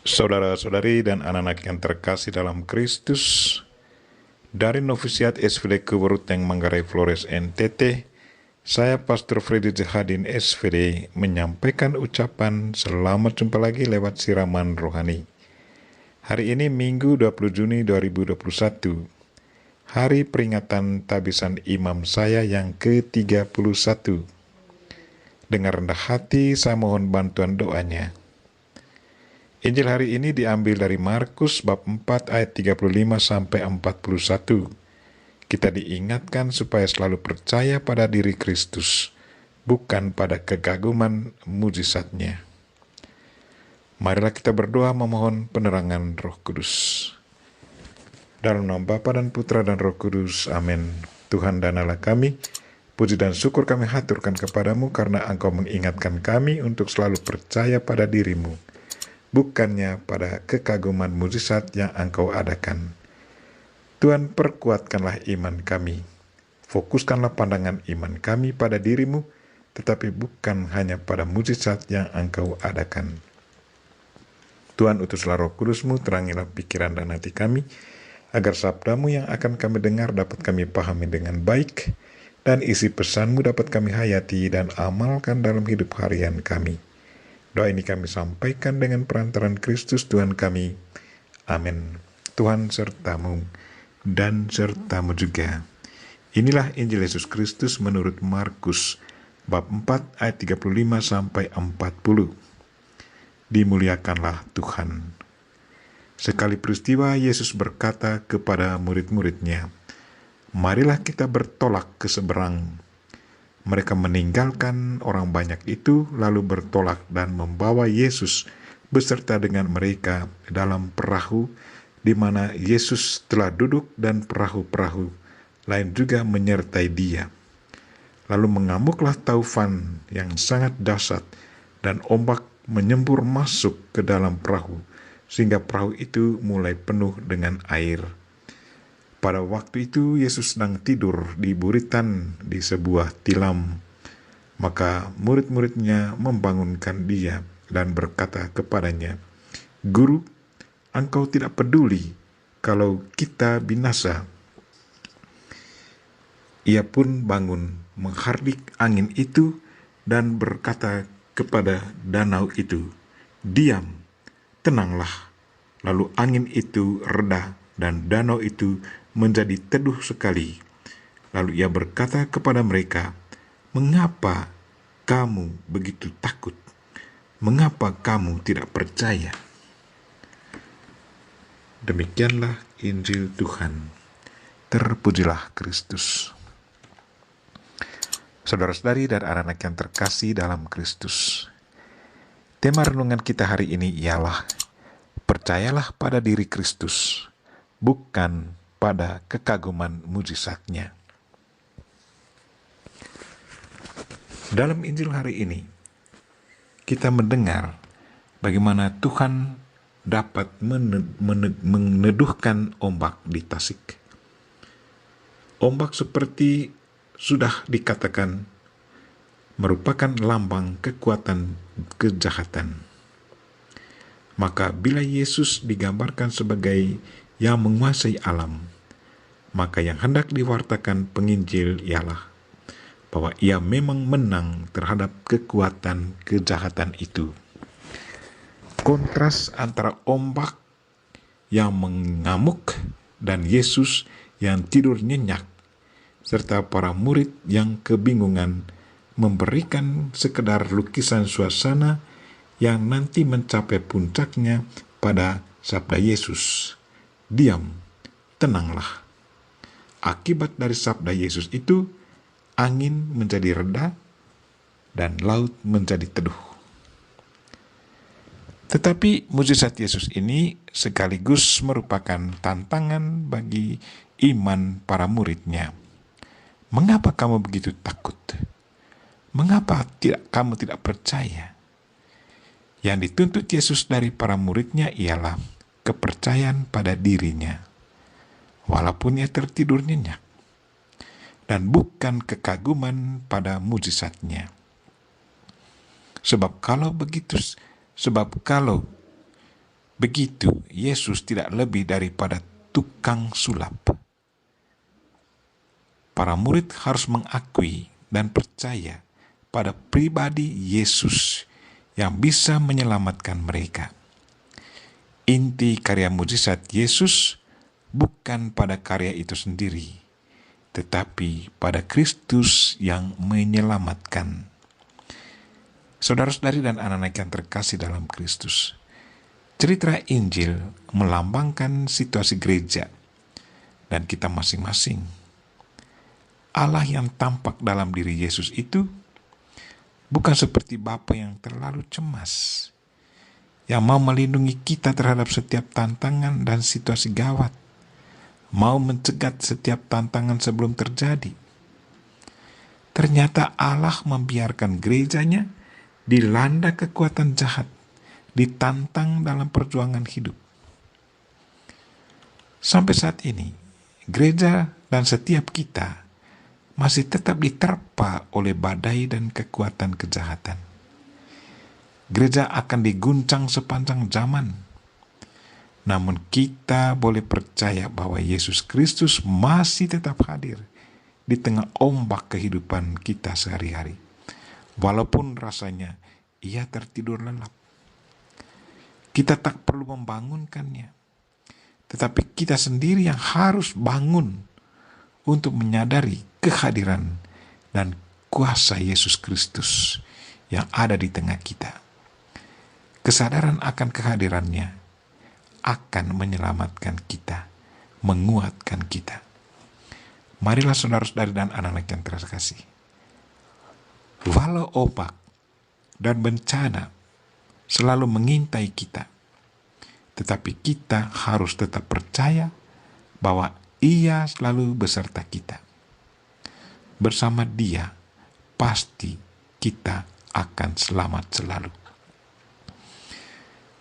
Saudara-saudari dan anak-anak yang terkasih dalam Kristus, dari Novisiat SVD Keberuteng Manggarai Flores NTT, saya Pastor Freddy Jahadin SVD menyampaikan ucapan selamat jumpa lagi lewat siraman rohani. Hari ini Minggu 20 Juni 2021, hari peringatan tabisan imam saya yang ke-31. Dengan rendah hati saya mohon bantuan doanya. Injil hari ini diambil dari Markus bab 4 ayat 35 sampai 41. Kita diingatkan supaya selalu percaya pada diri Kristus, bukan pada kekaguman mujizatnya. Marilah kita berdoa memohon penerangan Roh Kudus. Dalam nama Bapa dan Putra dan Roh Kudus, amin. Tuhan dan Allah kami, puji dan syukur kami haturkan kepadamu karena Engkau mengingatkan kami untuk selalu percaya pada dirimu, bukannya pada kekaguman mujizat yang Engkau adakan. Tuhan, perkuatkanlah iman kami. Fokuskanlah pandangan iman kami pada dirimu, tetapi bukan hanya pada mujizat yang Engkau adakan. Tuhan, utuslah Roh Kudus-Mu, terangilah pikiran dan hati kami, agar sabda-Mu yang akan kami dengar dapat kami pahami dengan baik, dan isi pesan-Mu dapat kami hayati dan amalkan dalam hidup harian kami. Doa ini kami sampaikan dengan perantaran Kristus Tuhan kami. Amin. Tuhan sertamu dan sertamu juga. Inilah Injil Yesus Kristus menurut Markus bab 4 ayat 35 sampai 40. Dimuliakanlah Tuhan. Sekali peristiwa Yesus berkata kepada murid-muridnya, "Marilah kita bertolak ke seberang." Mereka meninggalkan orang banyak itu, lalu bertolak dan membawa Yesus beserta dengan mereka dalam perahu di mana Yesus telah duduk, dan perahu-perahu lain juga menyertai Dia. Lalu mengamuklah taufan yang sangat dahsyat, dan ombak menyembur masuk ke dalam perahu, sehingga perahu itu mulai penuh dengan air. Pada waktu itu Yesus sedang tidur di buritan di sebuah tilam. Maka murid-muridnya membangunkan Dia dan berkata kepadanya, "Guru, Engkau tidak peduli kalau kita binasa." Ia pun bangun, menghardik angin itu dan berkata kepada danau itu, "Diam, tenanglah." Lalu angin itu reda dan danau itu menjadi teduh sekali. Lalu ia berkata kepada mereka, "Mengapa kamu begitu takut? Mengapa kamu tidak percaya?" Demikianlah Injil Tuhan. Terpujilah Kristus. Saudara-saudari dan anak-anak yang terkasih dalam Kristus, tema renungan kita hari ini ialah percayalah pada diri Kristus, bukan pada kekaguman mujizatnya. Dalam Injil hari ini, kita mendengar bagaimana Tuhan dapat meneduhkan ombak di Tasik. Ombak seperti sudah dikatakan merupakan lambang kekuatan kejahatan. Maka bila Yesus digambarkan sebagai yang menguasai alam, maka yang hendak diwartakan penginjil ialah bahwa ia memang menang terhadap kekuatan kejahatan itu. Kontras antara ombak yang mengamuk dan Yesus yang tidur nyenyak, serta para murid yang kebingungan, memberikan sekedar lukisan suasana yang nanti mencapai puncaknya pada sabda Yesus, "Diam, tenanglah." Akibat dari sabda Yesus itu, angin menjadi reda dan laut menjadi teduh. Tetapi mujizat Yesus ini sekaligus merupakan tantangan bagi iman para muridnya. Mengapa kamu begitu takut? Mengapa kamu tidak percaya? Yang dituntut Yesus dari para muridnya ialah kepercayaan pada dirinya, walaupun ia tertidur nyenyak, dan bukan kekaguman pada mujizatnya. Sebab kalau Begitu, Yesus tidak lebih daripada tukang sulap. Para murid harus mengakui dan percaya pada pribadi Yesus yang bisa menyelamatkan mereka. Inti karya mujizat Yesus bukan pada karya itu sendiri, tetapi pada Kristus yang menyelamatkan. Saudara-saudari dan anak-anak yang terkasih dalam Kristus, cerita Injil melambangkan situasi gereja dan kita masing-masing. Allah yang tampak dalam diri Yesus itu bukan seperti Bapa yang terlalu cemas, yang mau melindungi kita terhadap setiap tantangan dan situasi gawat, mau mencegat setiap tantangan sebelum terjadi. Ternyata Allah membiarkan gerejanya dilanda kekuatan jahat, ditantang dalam perjuangan hidup. Sampai saat ini, gereja dan setiap kita masih tetap diterpa oleh badai dan kekuatan kejahatan. Gereja akan diguncang sepanjang zaman. Namun kita boleh percaya bahwa Yesus Kristus masih tetap hadir di tengah ombak kehidupan kita sehari-hari. Walaupun rasanya ia tertidur lelap. Kita tak perlu membangunkannya. Tetapi kita sendiri yang harus bangun untuk menyadari kehadiran dan kuasa Yesus Kristus yang ada di tengah kita. Kesadaran akan kehadirannya akan menyelamatkan kita, menguatkan kita. Marilah saudara-saudari dan anak-anak yang terkasih, walau ombak dan bencana selalu mengintai kita, tetapi kita harus tetap percaya bahwa Ia selalu beserta kita. Bersama Dia, pasti kita akan selamat selalu.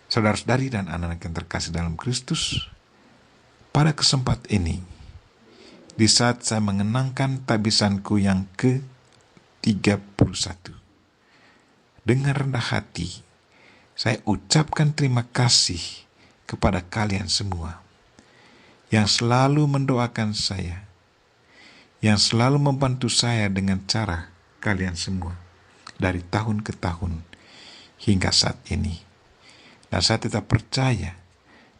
Saudara-saudari dan anak-anak yang terkasih dalam Kristus, pada kesempatan ini, di saat saya mengenangkan tabisanku yang ke-31, dengan rendah hati, saya ucapkan terima kasih kepada kalian semua yang selalu mendoakan saya, yang selalu membantu saya dengan cara kalian semua dari tahun ke tahun hingga saat ini. Dan saya tetap percaya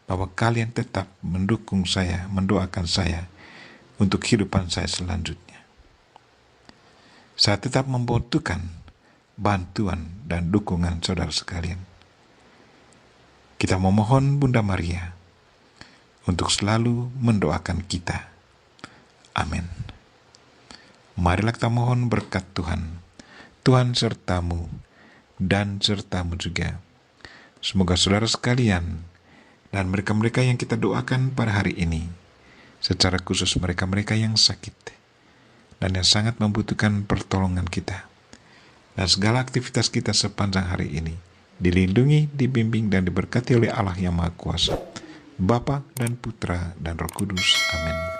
bahwa kalian tetap mendukung saya, mendoakan saya untuk kehidupan saya selanjutnya. Saya tetap membutuhkan bantuan dan dukungan saudara sekalian. Kita memohon Bunda Maria untuk selalu mendoakan kita. Amin. Marilah kita mohon berkat Tuhan. Tuhan sertamu dan sertamu juga. Semoga saudara sekalian dan mereka-mereka yang kita doakan pada hari ini, secara khusus mereka-mereka yang sakit dan yang sangat membutuhkan pertolongan kita, dan segala aktivitas kita sepanjang hari ini dilindungi, dibimbing, dan diberkati oleh Allah yang Maha Kuasa, Bapa dan Putra dan Roh Kudus. Amin.